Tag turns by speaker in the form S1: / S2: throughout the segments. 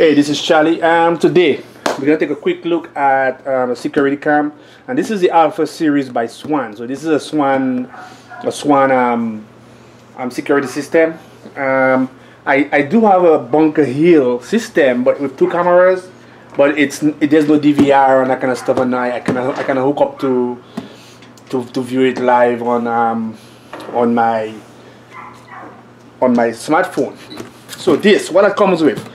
S1: Hey, this is Charlie. Today we're gonna take a quick look at a security cam, and this is the Alpha series by Swann. So this is a Swann security system. I do have a Bunker Hill system, but with 2 cameras, but there's no DVR and that kind of stuff, and I can hook up to view it live on my smartphone. So what it comes with.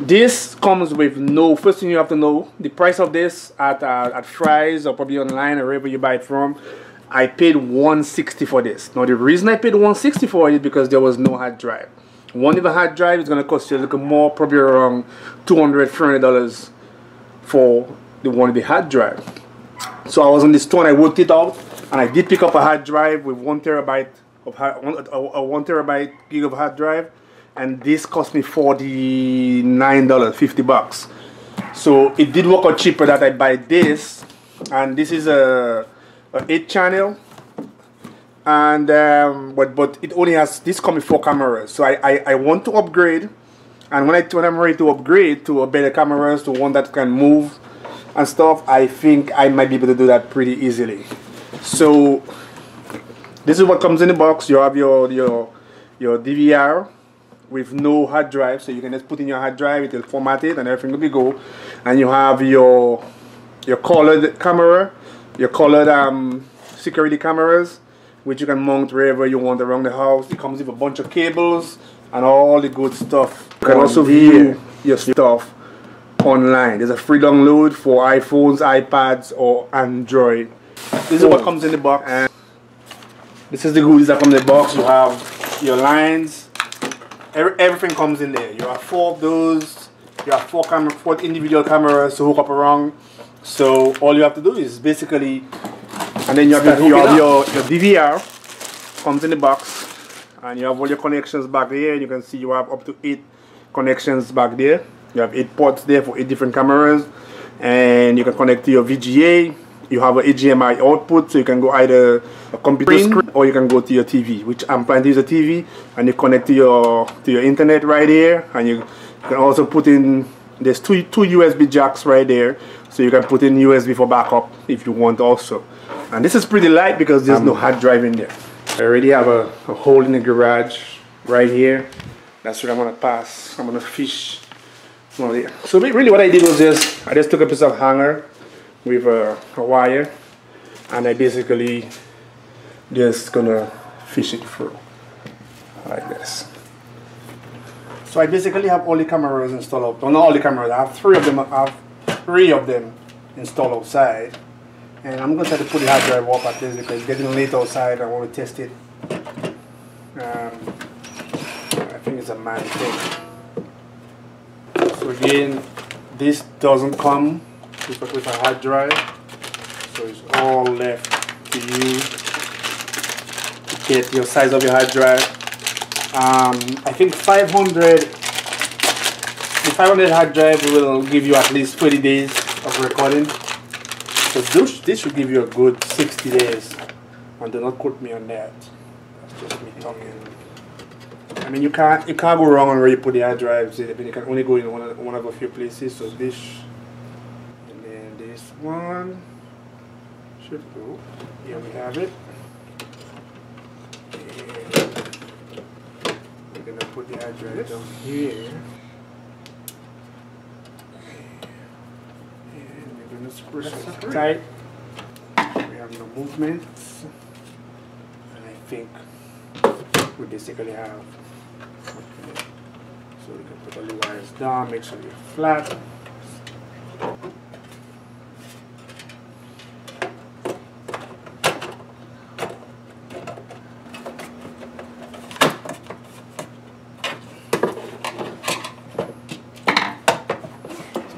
S1: This comes with first thing you have to know, the price of this at Fry's or probably online or wherever you buy it from. I paid $160 for this. Now the reason I paid $160 for it is because there was no hard drive. One of the hard drive is going to cost you a little more, probably around $200, $300 for the one of the hard drive. So I was on the store and I worked it out, and I did pick up a hard drive with 1 terabyte of 1 terabyte gig of hard drive. And this cost me $49, 50 bucks. So it did work out cheaper that I buy this, and this is a 8-channel, and but it only has this comes with 4 cameras. So I want to upgrade, and when I'm ready to upgrade to a better cameras, to one that can move and stuff, I think I might be able to do that pretty easily. So this is what comes in the box. You have your DVR with no hard drive, so you can just put in your hard drive, it will format it and everything will be go. And you have your colored camera, your colored security cameras, which you can mount wherever you want around the house. It comes with a bunch of cables and all the good stuff. You can also view your stuff online. There's a free download for iPhones, iPads or Android. This is what comes in the box, and this is the goodies that come in the box. You have your lines. Everything comes in there. You have 4 of those. You have 4 individual cameras to hook up around. So all you have to do is basically, and then you have your DVR comes in the box, and you have all your connections back there. You can see you have up to 8 connections back there. You have 8 ports there for 8 different cameras, and you can connect to your VGA. You have an HDMI output, so you can go either a computer screen or you can go to your TV, which I'm planning to use a TV, and you connect to your internet right here, and you can also put in, there's two USB jacks right there, so you can put in USB for backup if you want also. And this is pretty light because there's no hard drive in there. I already have a hole in the garage right here. That's what I'm gonna pass. I'm gonna fish. So really what I did was I just took a piece of hanger with a wire, and I basically just gonna fish it through like this. So I basically have all the cameras installed. Well, not all the cameras. I have 3 of them. I have 3 of them installed outside, and I'm gonna try to put the hard drive up at this because it's getting late outside. I want to test it. I think it's a man thing. So again, this doesn't come with a hard drive, so it's all left to you to get your size of your hard drive. I think the 500 hard drive will give you at least 20 days of recording, so this should give you a good 60 days, and do not quote me on that. That's just me talking. I mean, you can't go wrong on where you put the hard drives. You can only go in one of a few places. So this one should go. Here we have it. And we're gonna put the hard drive down here. And we're gonna screw it tight. We have no movements. And I think we basically have. Okay. So we can put all the wires down, make sure they're flat.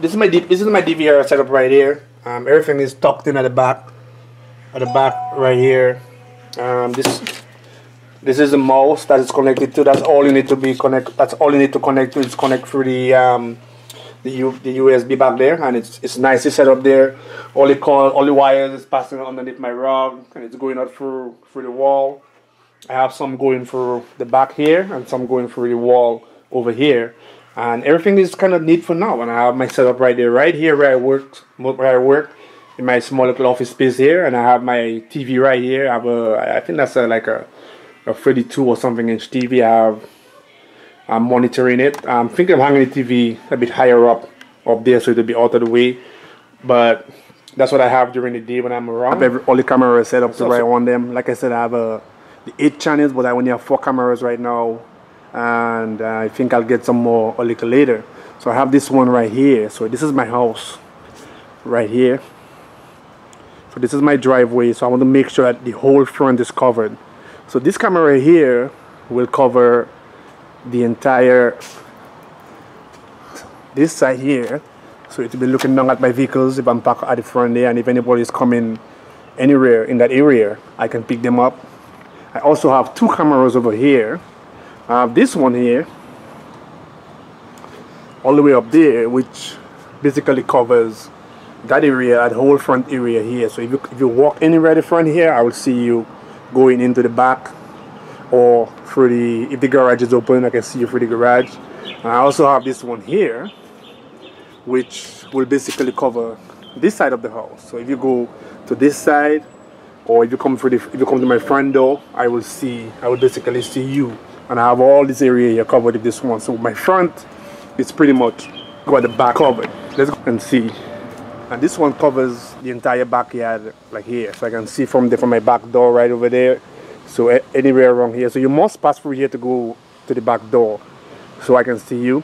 S1: This is my DVR setup right here. Everything is tucked in at the back right here. This is the mouse that is connected to. That's all you need to be connect. That's all you need to connect to. Is connect through the USB back there, and it's nicely set up there. All the wires is passing underneath my rug, and it's going out through the wall. I have some going through the back here, and some going through the wall over here. and everything is kind of neat for now. And I have my setup right there, right here where I work in my small little office space here, and I have my TV right here. I have I think that's like a 32 or something inch TV. I'm monitoring it. I'm thinking of hanging the TV a bit higher up there so it'll be out of the way, but that's what I have during the day when I'm around. I have all the cameras set up to where I want them. Like I said, I have the 8 channels, but I only have 4 cameras right now, and I think I'll get some more a little later. So I have this one right here. So this is my house right here. So this is my driveway, so I want to make sure that the whole front is covered. So this camera here will cover the entire this side here, so it will be looking down at my vehicles if I'm parked at the front there, and if anybody is coming anywhere in that area, I can pick them up. I also have 2 cameras over here. I have this one here all the way up there, which basically covers that area, that whole front area here. So if you walk anywhere at the front here, I will see you going into the back, or through if the garage is open, I can see you through the garage. And I also have this one here, which will basically cover this side of the house. So if you go to this side, or if you come to my front door, I will basically see you, and I have all this area here covered with this one. So my front is pretty much got the back covered. Let's go and see. And this one covers the entire backyard, like here, so I can see from my back door right over there. So anywhere around here, so you must pass through here to go to the back door, so I can see you.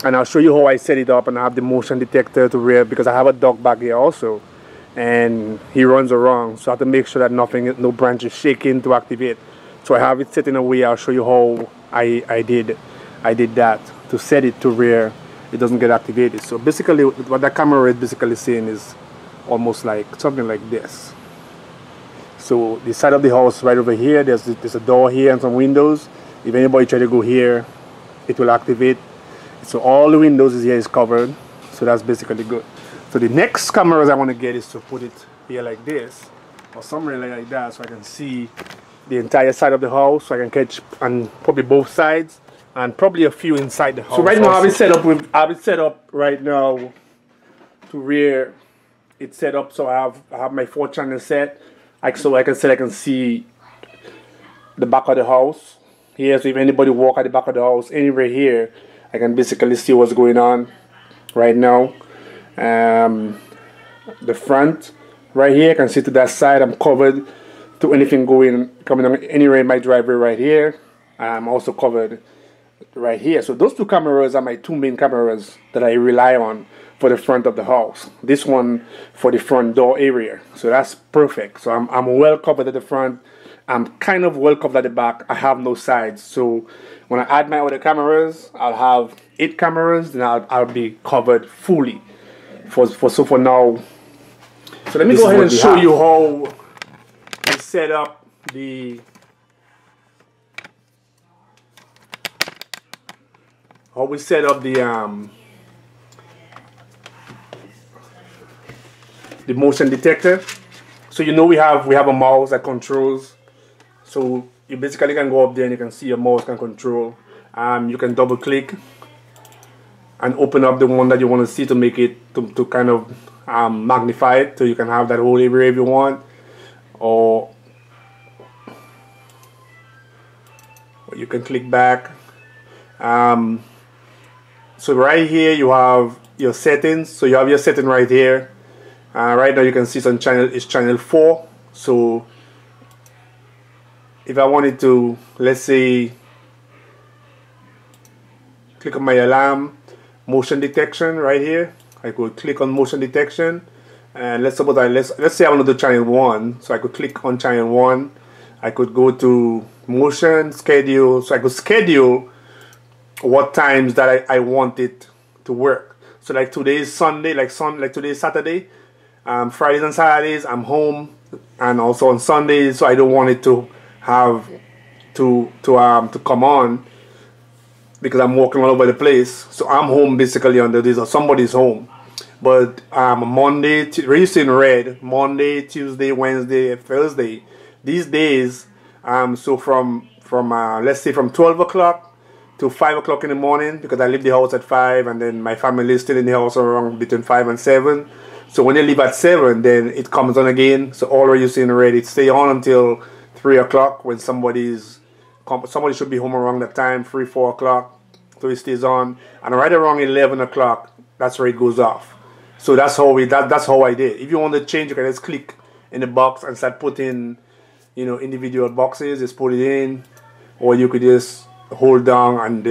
S1: And I'll show you how I set it up, and I have the motion detector to rear, because I have a dog back here also, and he runs around, so I have to make sure that no branch is shaking to activate. So I have it set in a way. I'll show you how I did that to set it to rear. It doesn't get activated. So basically what that camera is basically saying is almost like something like this. So the side of the house right over here, there's a door here and some windows. If anybody try to go here, it will activate. So all the windows here is covered. So that's basically good. So the next cameras I want to get is to put it here like this, or somewhere like that, so I can see the entire side of the house. So I can catch on probably both sides, and probably a few inside the house. So right now I have it set up right now to rear. It's set up so I have my 4 channels set. So I can see the back of the house here. So if anybody walk at the back of the house anywhere here, I can basically see what's going on right now. The front right here, I can see to that side. I'm covered to anything coming on anywhere in my driveway right here. I'm also covered right here. So those 2 cameras are my 2 main cameras that I rely on for the front of the house. This one for the front door area. So that's perfect. So I'm well covered at the front. I'm kind of well covered at the back. I have no sides. So when I add my other cameras, I'll have 8 cameras, then I'll be covered fully. For now. So let me go ahead and show you how I set up the motion detector. So you know we have a mouse that controls. So you basically can go up there and you can see your mouse can control. You can double click and open up the one that you want to see to make it to kind of magnify it, so you can have that whole area if you want, or you can click back. So right here you have your settings. So you have your setting right here. Right now you can see some channel is channel 4. So if I wanted to, let's say, click on my alarm, motion detection right here, I could click on motion detection, and let's say I want to do channel 1. So I could click on channel 1. I could go to motion schedule, so I could schedule what times that I want it to work. So like today is Sunday, like today is Saturday. Fridays and Saturdays I'm home, and also on Sundays, so I don't want it to have to come on because I'm walking all over the place. So I'm home basically on the days, or somebody's home. But Monday, in red, Monday, Tuesday, Wednesday, Thursday, these days, so from let's say from 12 o'clock to 5 o'clock in the morning, because I leave the house at 5 and then my family is still in the house around between 5 and 7. So when they leave at 7, then it comes on again. So already you see in red, it stay on until 3 o'clock when somebody should be home around that time, 3, 4 o'clock. So it stays on, and right around 11 o'clock, that's where it goes off. So that's how that's how I did. If you want to change, you can just click in the box and start putting, you know, individual boxes. Just put it in, or you could just hold down and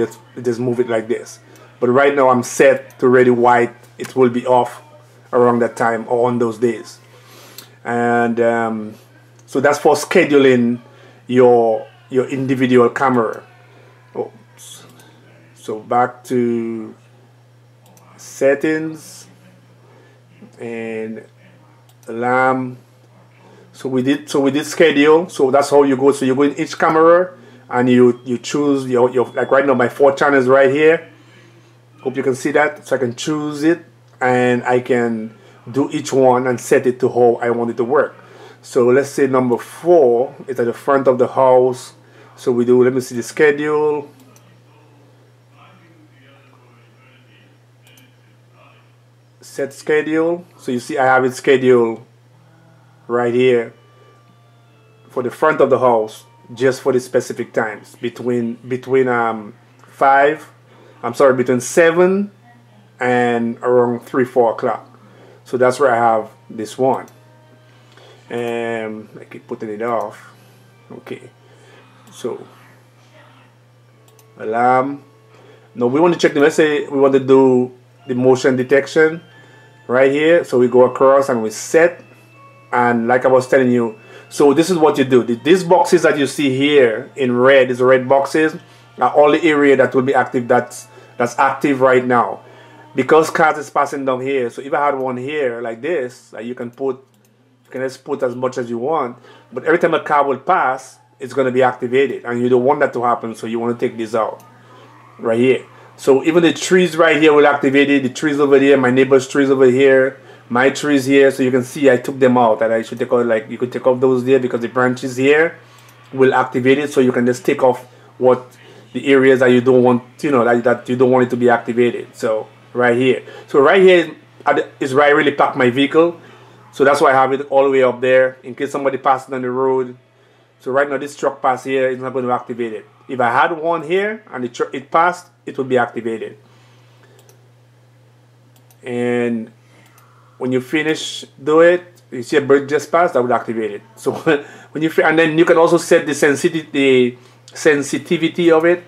S1: just move it like this. But right now I'm set to ready white. It will be off around that time or on those days. And so that's for scheduling your individual camera. Oops. So back to settings and alarm. So we did schedule. So that's how you go. So you go in each camera and you choose your like right now my 4 channels right here. Hope you can see that. So I can choose it and I can do each one and set it to how I want it to work. So let's say number 4 is at the front of the house. So we do, let me see the schedule. Set schedule. So you see I have it scheduled right here for the front of the house, just for the specific times between 7 and around 3, 4 o'clock. So that's where I have this one, and I keep putting it off. Okay, so alarm. Now we want to check the, let's say we want to do the motion detection right here. So we go across and we set, and like I was telling you, so this is what you do. These boxes that you see here in red, these red boxes, are all the area that will be active, that's active right now, because cars is passing down here. So if I had one here like this, like you can just put as much as you want, but every time a car will pass, it's going to be activated, and you don't want that to happen. So you want to take this out right here. So even the trees right here will activate it. The trees over there, my neighbor's trees over here, my trees here. So you can see I took them out, and I should take out, like you could take off those there, because the branches here will activate it. So you can just take off what the areas that you don't want, you know, that you don't want it to be activated. So right here. So right here is where I really park my vehicle. So that's why I have it all the way up there in case somebody passes on the road. So right now this truck pass here is not going to activate it. If I had one here and it passed, it would be activated. And when you finish do it, you see a bird just passed, that would activate it. So when you, and then you can also set the sensitivity of it,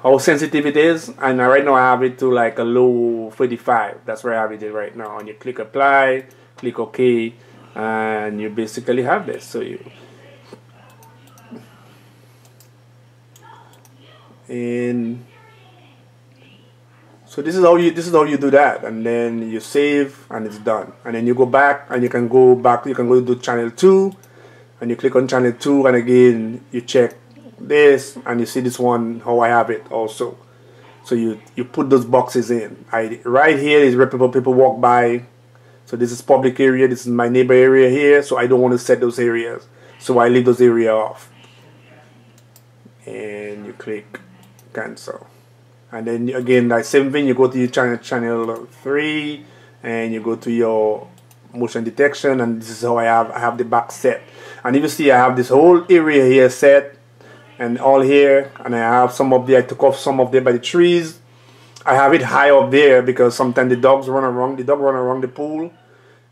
S1: how sensitive it is. And right now I have it to like a low 35. That's where I have it right now. And you click apply, click OK, and you basically have this. So so this is how you do that, and then you save and it's done. And then you go back and you can go to channel 2 and you click on channel 2, and again you check this and you see this one how I have it also. So you put those boxes in. Right here is where people walk by. So this is public area, this is my neighbor area here, so I don't want to set those areas. So I leave those areas off. And you click cancel. And then again, like same thing, you go to your channel 3 and you go to your motion detection, and this is how I have the back set. And if you see, I have this whole area here set and all here, and I have some up there. I took off some up there by the trees. I have it high up there because sometimes the dogs run around the pool,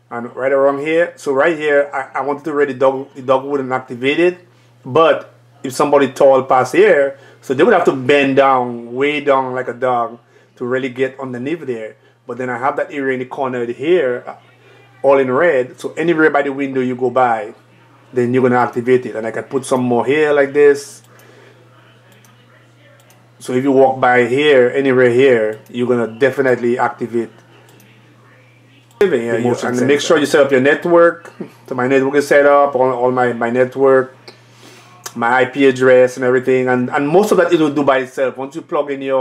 S1: and right around here. So right here I wanted to ready the dog wouldn't activate it, but if somebody tall pass here, so they would have to bend down, way down like a dog to really get underneath there. But then I have that area in the corner here, all in red. So anywhere by the window you go by, then you're going to activate it. And I can put some more here like this. So if you walk by here, anywhere here, you're going to definitely activate. And make sure you set up your network. So my network is set up, all my network, my IP address and everything, and most of that it will do by itself once you plug in your